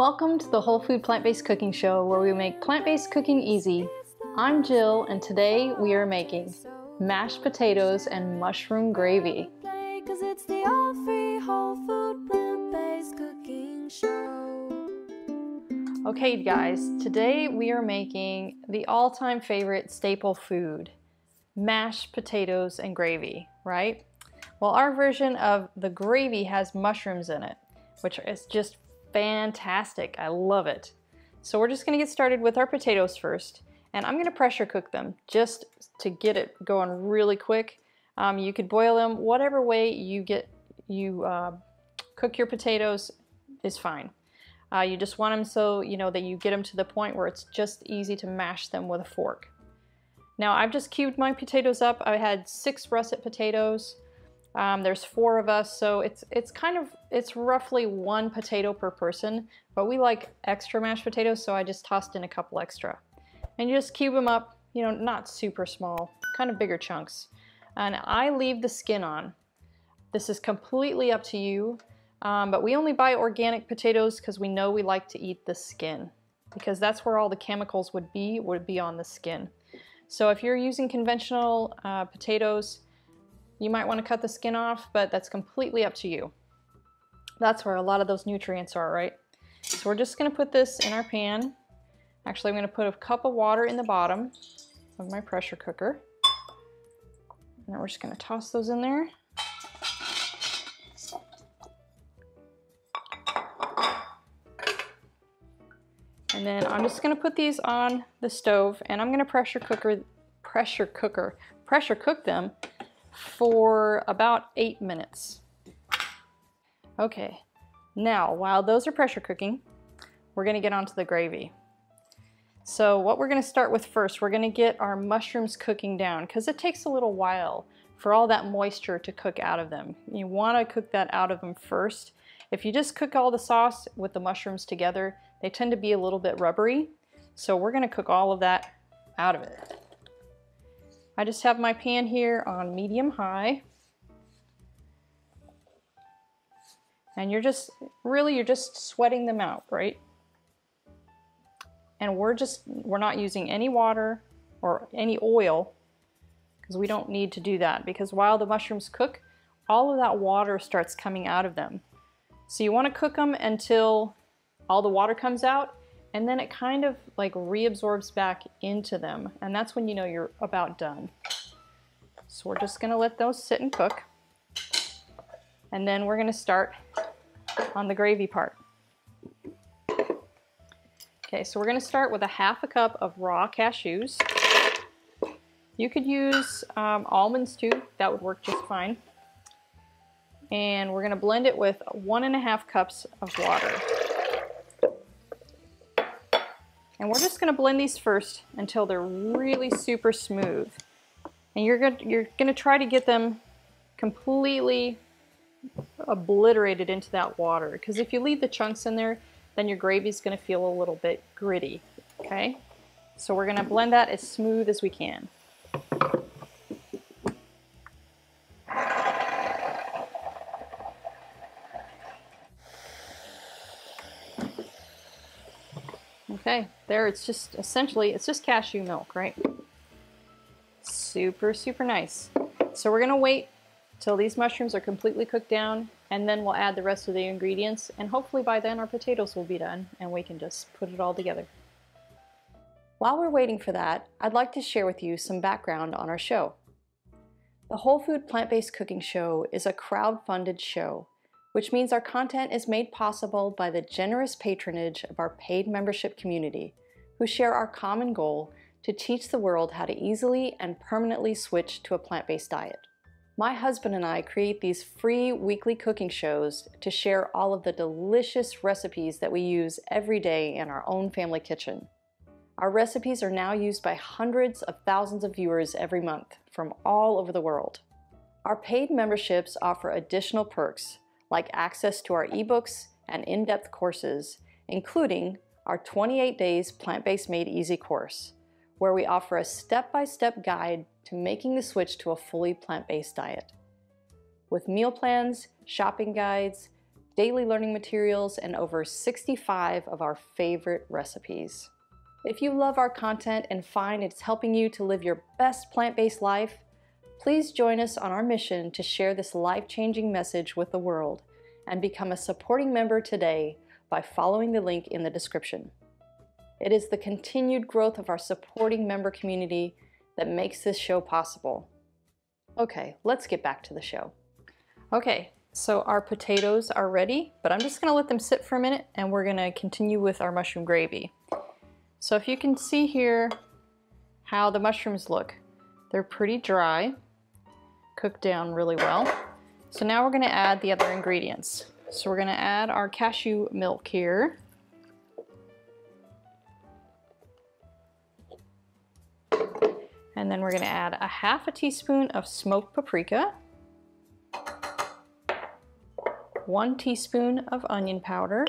Welcome to the Whole Food Plant-Based Cooking Show, where we make plant-based cooking easy. I'm Jill, and today we are making mashed potatoes and mushroom gravy. Okay guys, today we are making the all-time favorite staple food, mashed potatoes and gravy, right? Well, our version of the gravy has mushrooms in it, which is just fantastic. I love it. So we're just gonna get started with our potatoes first, and I'm gonna pressure cook them just to get it going really quick. You could boil them whatever way you cook your potatoes is fine. You just want them so you know that you get them to the point where it's just easy to mash them with a fork. Now I've just cubed my potatoes up. I had 6 russet potatoes. There's 4 of us, so it's roughly 1 potato per person, but we like extra mashed potatoes, so I just tossed in a couple extra. And you just cube them up, you know, not super small, kind of bigger chunks. And I leave the skin on. This is completely up to you, but we only buy organic potatoes because we know we like to eat the skin, because that's where all the chemicals would be on the skin. So if you're using conventional potatoes, you might want to cut the skin off, but that's completely up to you. That's where a lot of those nutrients are, right? So we're just going to put this in our pan. Actually, I'm going to put a cup of water in the bottom of my pressure cooker. And then we're just going to toss those in there. And then I'm just going to put these on the stove, and I'm going to pressure cook them for about 8 minutes. Okay, now while those are pressure cooking, we're going to get onto the gravy. So what we're going to start with first, we're going to get our mushrooms cooking down, because it takes a little while for all that moisture to cook out of them. You want to cook that out of them first. If you just cook all the sauce with the mushrooms together, they tend to be a little bit rubbery. So we're going to cook all of that out of it. I just have my pan here on medium high. And you're just sweating them out, right? And we're not using any water or any oil, because we don't need to do that, because while the mushrooms cook, all of that water starts coming out of them. So you want to cook them until all the water comes out, and then it kind of like reabsorbs back into them, and that's when you know you're about done. So we're just gonna let those sit and cook, and then we're gonna start on the gravy part. Okay, so we're gonna start with a ½ cup of raw cashews. You could use almonds too, that would work just fine. And we're gonna blend it with 1½ cups of water. And we're just going to blend these first until they're really super smooth. And you're going to try to get them completely obliterated into that water, because if you leave the chunks in there, then your gravy is going to feel a little bit gritty. Okay? So we're going to blend that as smooth as we can. Okay, there it's just cashew milk, right? Super, super nice. So we're gonna wait till these mushrooms are completely cooked down, and then we'll add the rest of the ingredients, and hopefully by then our potatoes will be done and we can just put it all together. While we're waiting for that, I'd like to share with you some background on our show. The Whole Food Plant-Based Cooking Show is a crowd-funded show, which means our content is made possible by the generous patronage of our paid membership community, who share our common goal to teach the world how to easily and permanently switch to a plant-based diet. My husband and I create these free weekly cooking shows to share all of the delicious recipes that we use every day in our own family kitchen. Our recipes are now used by hundreds of thousands of viewers every month from all over the world. Our paid memberships offer additional perks, like access to our ebooks and in-depth courses, including our 28 Days Plant-Based Made Easy course, where we offer a step-by-step guide to making the switch to a fully plant-based diet. With meal plans, shopping guides, daily learning materials, and over 65 of our favorite recipes. If you love our content and find it's helping you to live your best plant-based life, please join us on our mission to share this life-changing message with the world and become a supporting member today by following the link in the description. It is the continued growth of our supporting member community that makes this show possible. Okay, let's get back to the show. Okay, so our potatoes are ready, but I'm just gonna let them sit for a minute and we're gonna continue with our mushroom gravy. So if you can see here how the mushrooms look, they're pretty dry, cooked down really well. So now we're gonna add the other ingredients. So we're gonna add our cashew milk here. And then we're gonna add a half a teaspoon of smoked paprika, 1 teaspoon of onion powder,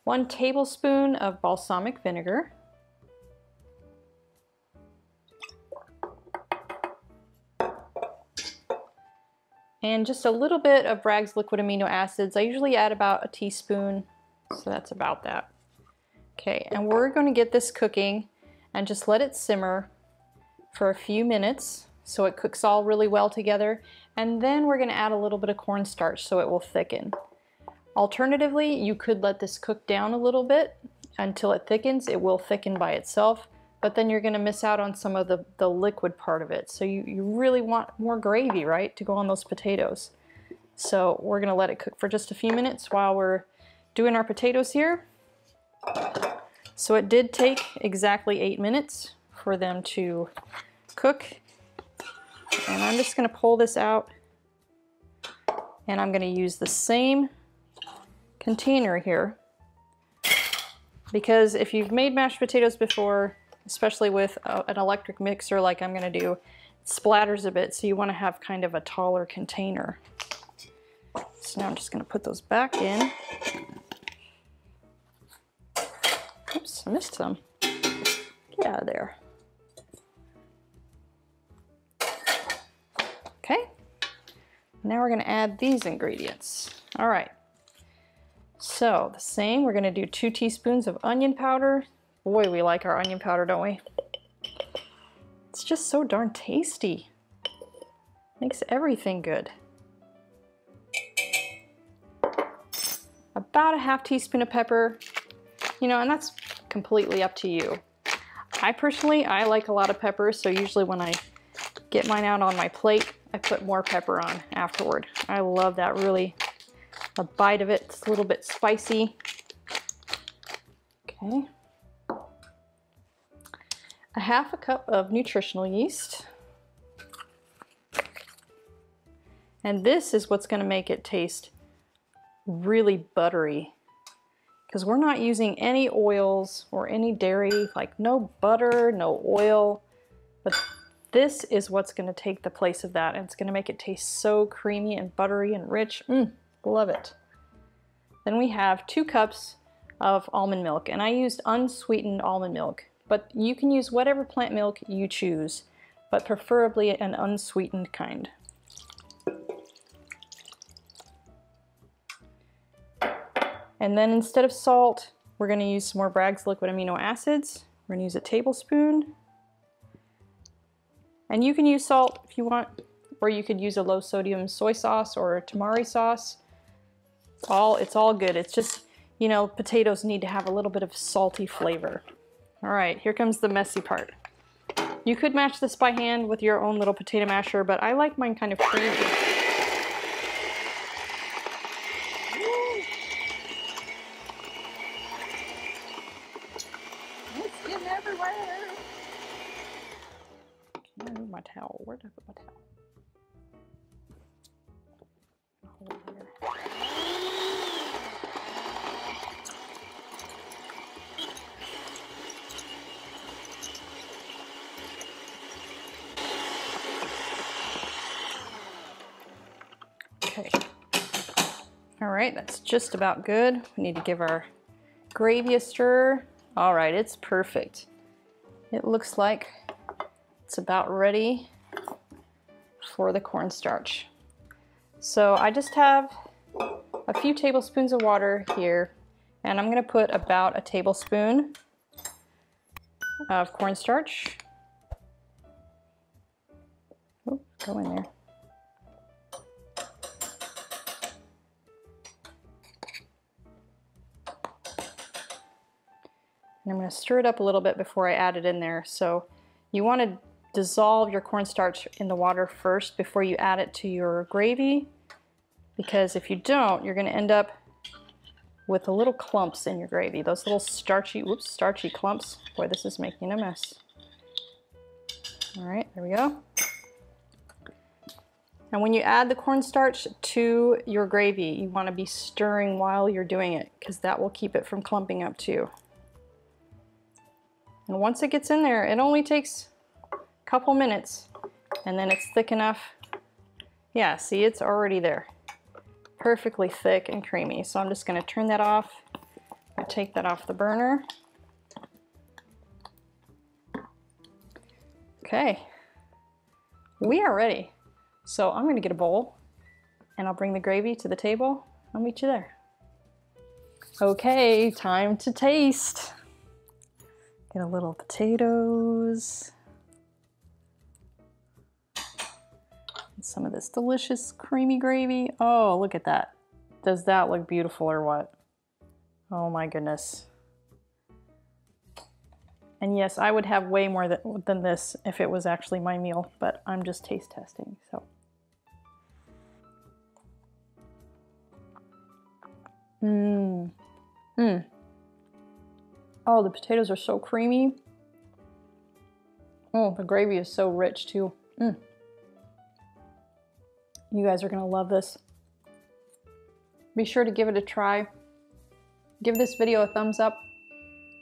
1 tablespoon of balsamic vinegar, and just a little bit of Bragg's liquid amino acids. I usually add about a teaspoon, so that's about that. Okay, and we're going to get this cooking and just let it simmer for a few minutes so it cooks all really well together, and then we're going to add a little bit of cornstarch so it will thicken. Alternatively, you could let this cook down a little bit until it thickens. It will thicken by itself, but then you're going to miss out on some of the liquid part of it. So you really want more gravy, right, to go on those potatoes. So we're going to let it cook for just a few minutes while we're doing our potatoes here. So it did take exactly 8 minutes for them to cook. And I'm just going to pull this out, and I'm going to use the same container here, because if you've made mashed potatoes before, especially with an electric mixer like I'm going to do, it splatters a bit, so you want to have kind of a taller container. So now I'm just going to put those back in. Oops, I missed some. Get out of there. Okay, now we're going to add these ingredients. All right, so the same, we're going to do 2 teaspoons of onion powder. Boy, we like our onion powder, don't we? It's just so darn tasty. Makes everything good. About a half teaspoon of pepper, you know, and that's completely up to you. I like a lot of pepper, so usually when I get mine out on my plate, I put more pepper on afterward. I love that, really. A bite of it, it's a little bit spicy. Okay. A half a cup of nutritional yeast. And this is what's going to make it taste really buttery, because we're not using any oils or any dairy, like no butter, no oil, but this is what's going to take the place of that, and it's going to make it taste so creamy and buttery and rich. Love it. Then we have 2 cups of almond milk, and I used unsweetened almond milk, but you can use whatever plant milk you choose, but preferably an unsweetened kind. And then instead of salt, we're going to use some more Bragg's liquid amino acids. We're going to use a tablespoon. And you can use salt if you want, or you could use a low sodium soy sauce or a tamari sauce. It's all good. It's just, you know, potatoes need to have a little bit of salty flavor. All right, here comes the messy part. You could mash this by hand with your own little potato masher, but I like mine kind of creamy. It's getting everywhere. Can I move my towel? Where did I put my towel? Hold it here. Okay. All right, that's just about good. We need to give our gravy a stir. All right, it's perfect. It looks like it's about ready for the cornstarch. So I just have a few tablespoons of water here, and I'm going to put about a tablespoon of cornstarch. Oh, go in there. And I'm going to stir it up a little bit before I add it in there. So you want to dissolve your cornstarch in the water first before you add it to your gravy, because if you don't, you're going to end up with the little clumps in your gravy. Those little starchy clumps. Boy, this is making a mess. All right, there we go. And when you add the cornstarch to your gravy, you want to be stirring while you're doing it, because that will keep it from clumping up too. And once it gets in there, it only takes a couple minutes, and then it's thick enough. Yeah, see, it's already there. Perfectly thick and creamy. So I'm just going to turn that off. I take that off the burner. Okay, we are ready. So I'm going to get a bowl, and I'll bring the gravy to the table. I'll meet you there. Okay, time to taste. Get a little potatoes. And some of this delicious creamy gravy. Oh, look at that. Does that look beautiful or what? Oh my goodness. And yes, I would have way more than this if it was actually my meal, but I'm just taste testing, so. Oh, the potatoes are so creamy. Oh, the gravy is so rich too. You guys are gonna love this. Be sure to give it a try. Give this video a thumbs up,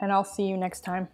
and I'll see you next time.